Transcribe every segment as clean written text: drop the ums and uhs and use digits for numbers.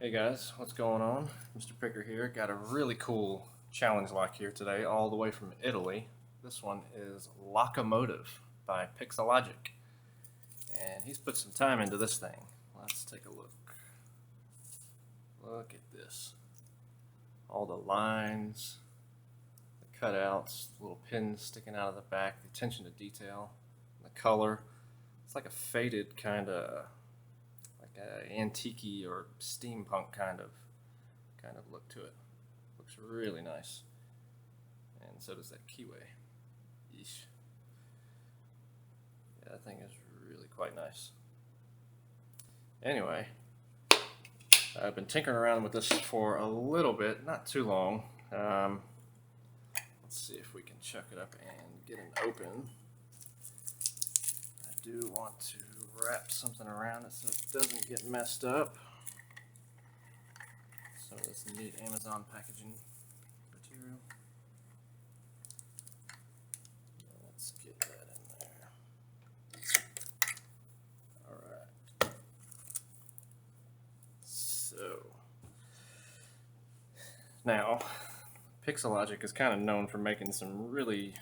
Hey guys, what's going on? Mr. Picker here. Got a really cool challenge lock here today, all the way from Italy. This one is Lockomotive by Picksologic. And he's put some time into this thing. Let's take a look. Look at this. All the lines, the cutouts, little pins sticking out of the back, the attention to detail, the color. It's like a faded kind of antique or steampunk kind of look to it. Looks really nice, and so does that keyway. Yeesh. Yeah, that thing is really quite nice. Anyway, I've been tinkering around with this for a little bit, not too long. Let's see if we can chuck it up and get it open. I do want to wrap something around it so it doesn't get messed up. Some of this neat Amazon packaging material. Let's get that in there. Alright. So, now, Picksologic is kind of known for making some really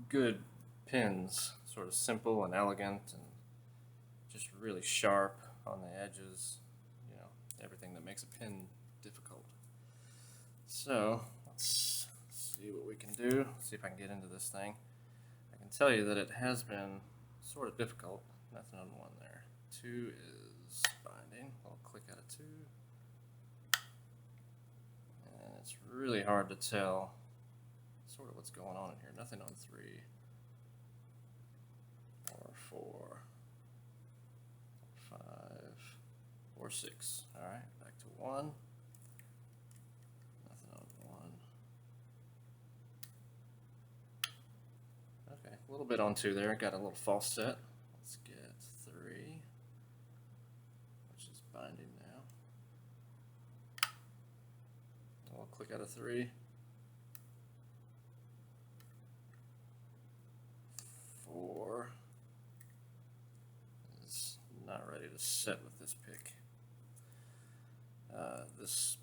good pins, sort of simple and elegant and just really sharp on the edges, you know, everything that makes a pin difficult. So let's see what we can do, see if I can get into this thing. I can tell you that it has been sort of difficult. Nothing on one there. 2 is binding. I'll click out of 2. And it's really hard to tell sort of what's going on in here. Nothing on 3. Or 4, 5, or 6. Alright, back to 1. Nothing on 1. Okay, a little bit on 2 there. Got a little false set. Let's get 3, which is binding now. I'll click out of 3. 4. Not ready to set with this pick. This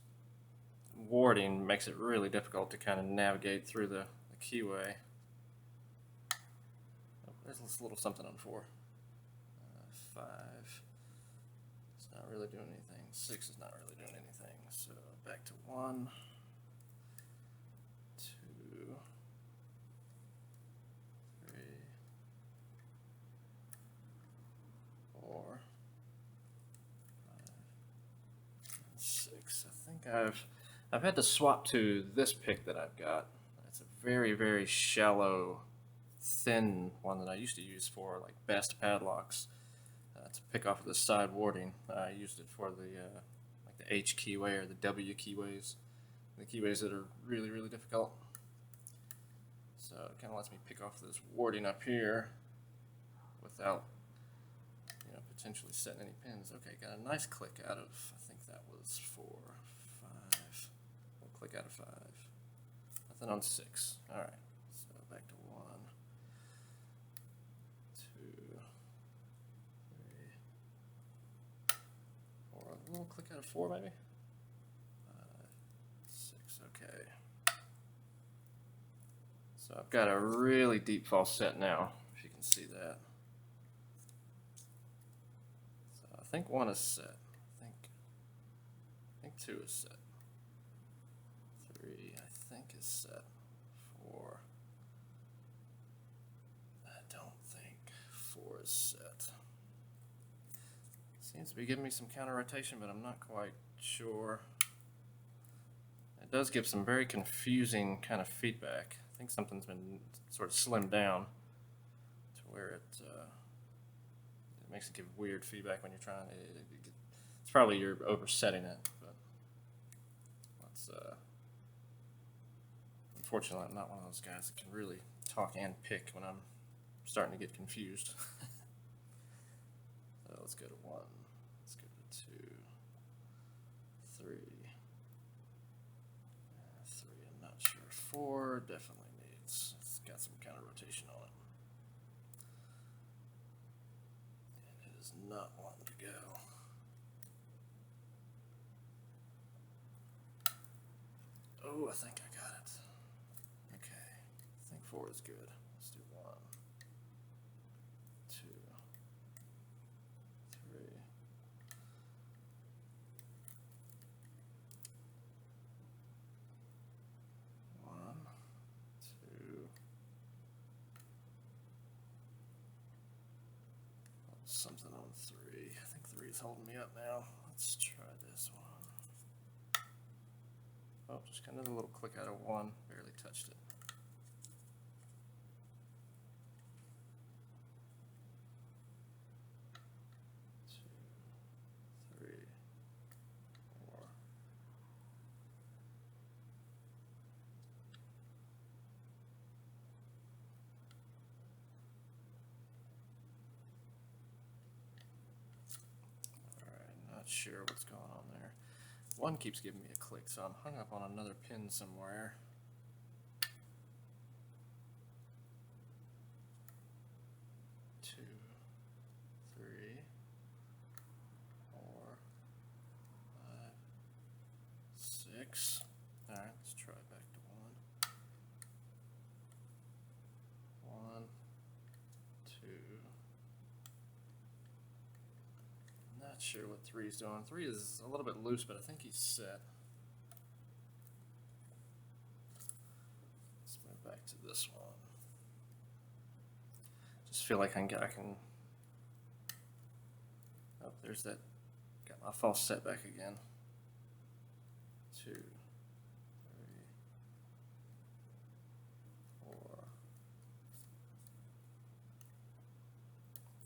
warding makes it really difficult to kind of navigate through the keyway. Oh, there's this little something on 4. 5. It's not really doing anything. 6 is not really doing anything. So back to 1. 2. 3. 4. 6. I think I've had to swap to this pick that I've got. It's a very, very shallow, thin one that I used to use for like best padlocks to pick off of the side warding. I used it for the like the H keyway or the W keyways, the keyways that are really, really difficult. So it kind of lets me pick off this warding up here without potentially setting any pins. Okay, got a nice click out of, I think that was 4, 5. We'll click out of 5. Nothing on 6. Alright, so back to 1, 2, 3, 4. A little click out of 4 maybe? 5, 6, okay. So I've got a really deep false set now, if you can see that. I think 1 is set. I think 2 is set. 3, I think, is set. 4. I don't think 4 is set. Seems to be giving me some counter rotation, but I'm not quite sure. It does give some very confusing kind of feedback. I think something's been sort of slimmed down to where it makes it give weird feedback when you're trying to. It's probably you're oversetting it, but let's. Unfortunately, I'm not one of those guys that can really talk and pick when I'm starting to get confused. So let's go to 1. Let's go to 2, 3. 3, I'm not sure. 4 definitely needs. It's got some kind of rotation on it. Not wanting to go. I think I got it. Okay, I think 4 is good. Let's do 1, 2, 3. 1, 2. Something on 3. I think 3 is holding me up now. Let's try this one. Oh, just kind of a little click out of 1. Barely touched it. 2, 3, 4. Alright, not sure what's going on there. 1 keeps giving me a click, so I'm hung up on another pin somewhere. Two, 3, 4, 5, 6. Alright, let's try back to 1. 1, 2. Not sure what 3 is doing. 3 is a little bit loose, but I think he's set. Let's move back to this one. Just feel like I can. Oh, there's that. Got my false setback again. 2, 3, 4.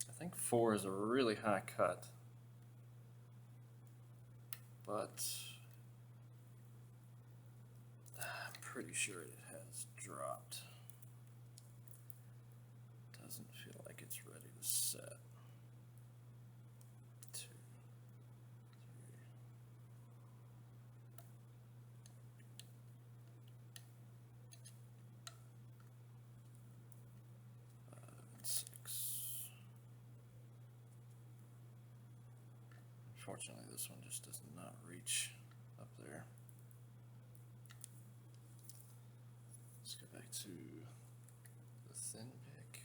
I think 4 is a really high cut, but I'm pretty sure it has dropped. Doesn't feel like it's ready to set. 2, 3. 5 and 6. Unfortunately, this one just does not reach up there. Let's go back to the thin pick.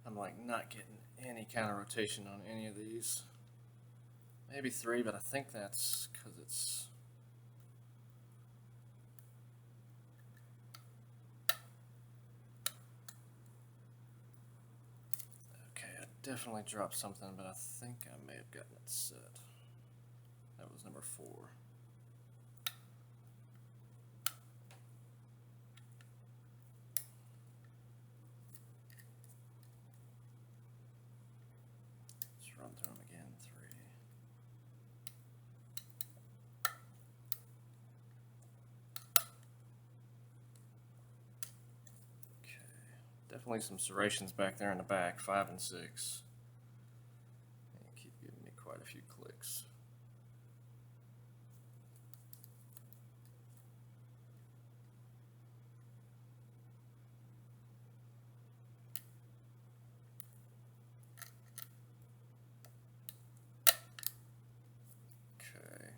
I'm like not getting any kind of rotation on any of these. Maybe 3, but I think that's because it's. Okay, I definitely dropped something, but I think I may have gotten it set. That was number 4. Let's run through them again. 3. Definitely some serrations back there in the back, 5 and 6. And keep giving me quite a few clicks. Okay,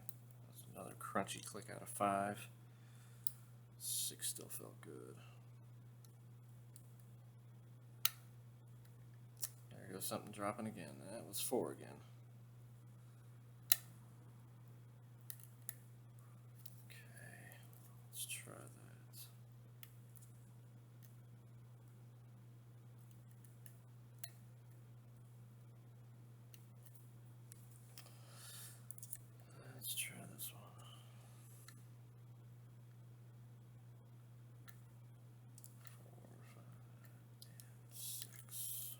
that's another crunchy click out of 5. 6 still felt good. There goes something dropping again. That was 4 again. Okay, let's try that. Let's try this one. 4, 5, and 6.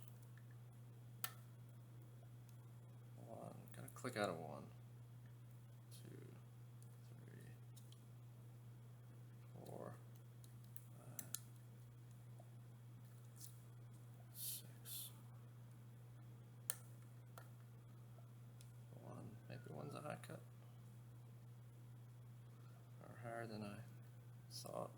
1. Gotta click out of 1. 2, 3, 4, 5, 6. 1. Maybe 1's a high cut. Or higher than I thought.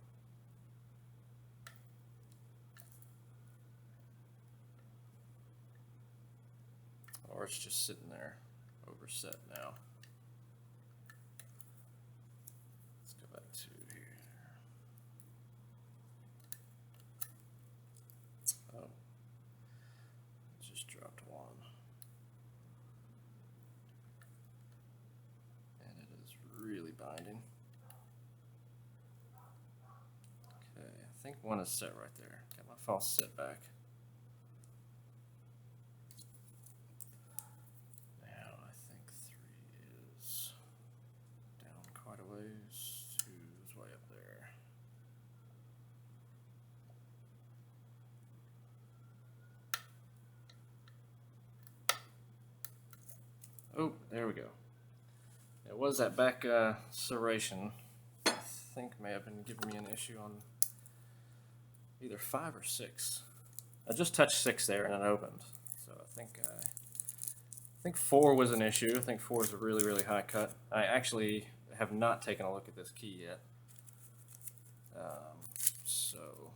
Or it's just sitting there over we're set now. Let's go back to here. Oh, just dropped one. And it is really binding. Okay, I think one is set right there. Got my false set back. Now I think 3 is down quite a ways. 2 is way up there. Oh, there we go. It was that back serration. I think may have been giving me an issue on either 5 or 6. I just touched 6 there and it opened. So I think 4 was an issue. I think 4 is a really, really high cut. I actually have not taken a look at this key yet. So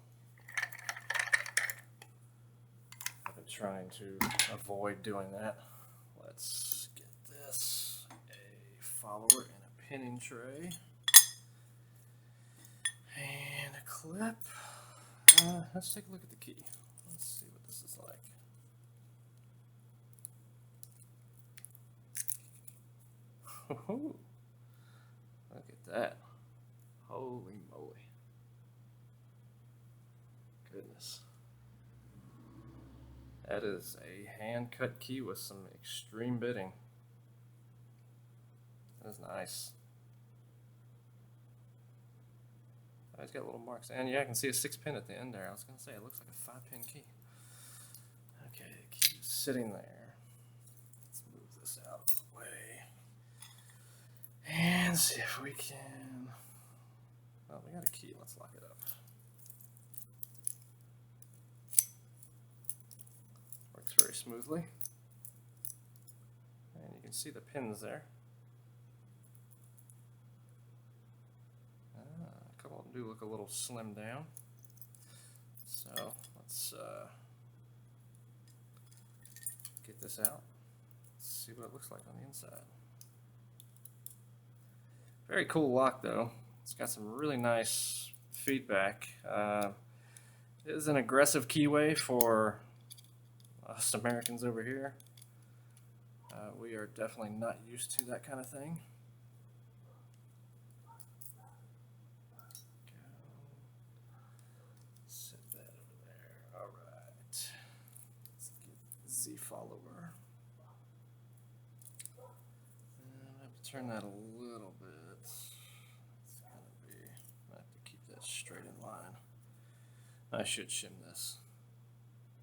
I've been trying to avoid doing that. Let's get this, a follower and a pinning tray. And a clip. Let's take a look at the key. Let's see what this is like. Look at that. Holy moly. Goodness. That is a hand-cut key with some extreme bitting. That is nice. Oh, it's got little marks. And yeah, I can see a 6-pin at the end there. I was going to say, it looks like a 5-pin key. Okay, the key is sitting there. Let's move this out of the way. And see if we can... Oh, we got a key. Let's lock it up. Works very smoothly. And you can see the pins there. A couple of them do look a little slimmed down. So let's get this out. Let's see what it looks like on the inside. Very cool lock though. It's got some really nice feedback. It is an aggressive keyway for us Americans over here. We are definitely not used to that kind of thing. Set that over there. All right. Let's get the Z follower. And I have to turn that a little bit. It's gonna be. I have to keep that straight in line. I should shim this.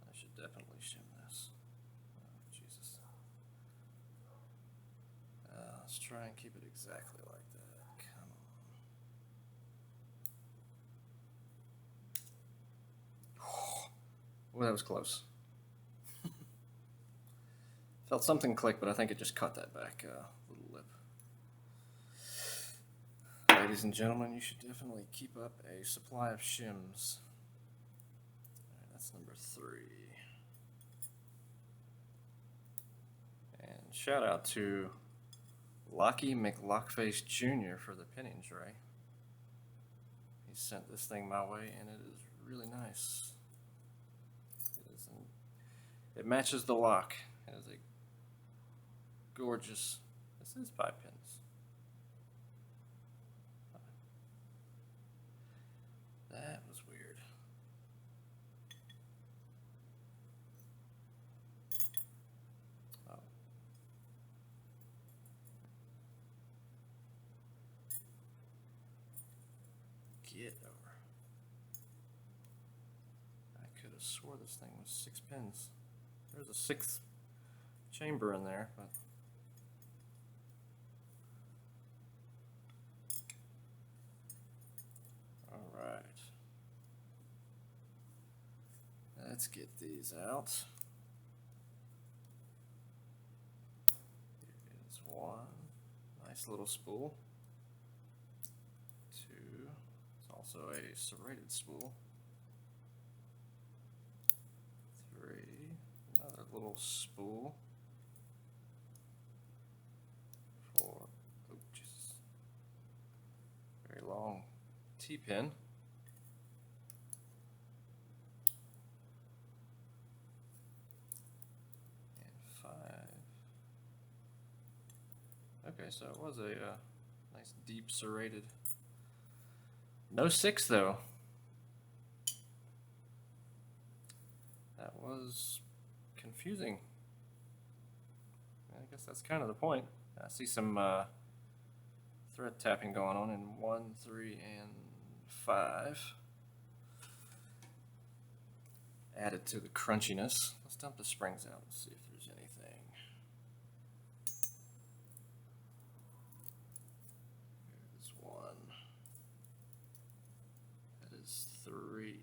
I should definitely shim this. Oh, Jesus. Let's try and keep it exactly like that. Come on. Well, that was close. Felt something click, but I think it just cut that back little lip. Ladies and gentlemen, you should definitely keep up a supply of shims. Alright, that's number 3. And shout out to Locky McLockface Jr. for the pinning tray. He sent this thing my way, and it is really nice. It matches the lock. It is a gorgeous. This is 5 pins. That was weird. Oh. Get over. I could have swore this thing was 6 pins. There's a 6th chamber in there, but all right. Let's get these out. Here is 1. Nice little spool. 2. It's also a serrated spool. 3. Another little spool. T-pin. And 5. Okay, so it was a nice deep serrated. No 6 though. That was confusing. I guess that's kind of the point. I see some thread tapping going on in 1, 3, and 5. Added to the crunchiness. Let's dump the springs out and see if there's anything. Here's 1. That is 3.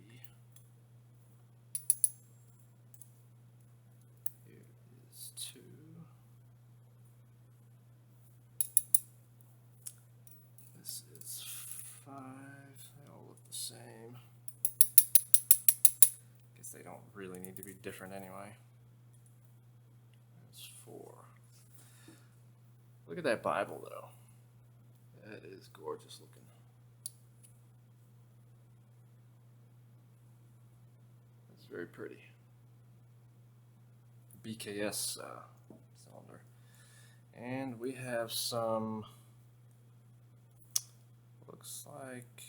Here is 2. This is 5. They all look the same. Guess they don't really need to be different anyway. There's 4. Look at that Bible though. That is gorgeous looking. It's very pretty. BKS cylinder. And we have some, looks like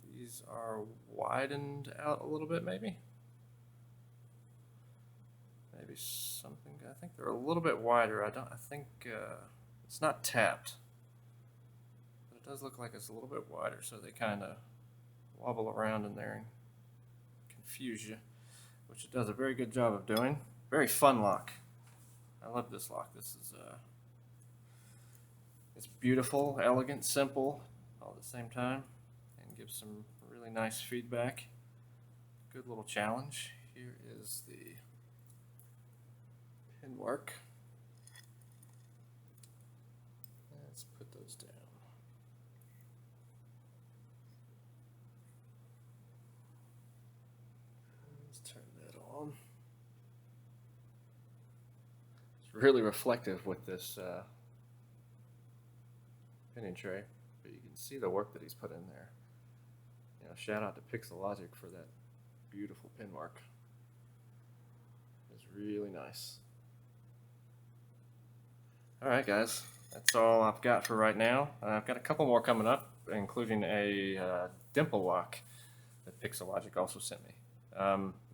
these are widened out a little bit maybe. Maybe something, I think they're a little bit wider. I think it's not tapped. But it does look like it's a little bit wider, so they kind of wobble around in there and confuse you, which it does a very good job of doing. Very fun lock. I love this lock. This is it's beautiful, elegant, simple, all at the same time, and gives some really nice feedback. Good little challenge. Here is the pin work. Let's put those down. Let's turn that on. Really reflective with this pinning tray, but you can see the work that he's put in there. You know, shout out to Picksologic for that beautiful pin mark. It's really nice. All right, guys, that's all I've got for right now. I've got a couple more coming up, including a dimple lock that Picksologic also sent me.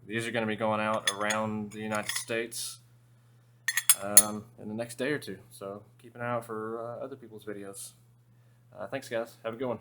These are going to be going out around the United States in the next day or two, so keep an eye out for other people's videos. Thanks guys, have a good one.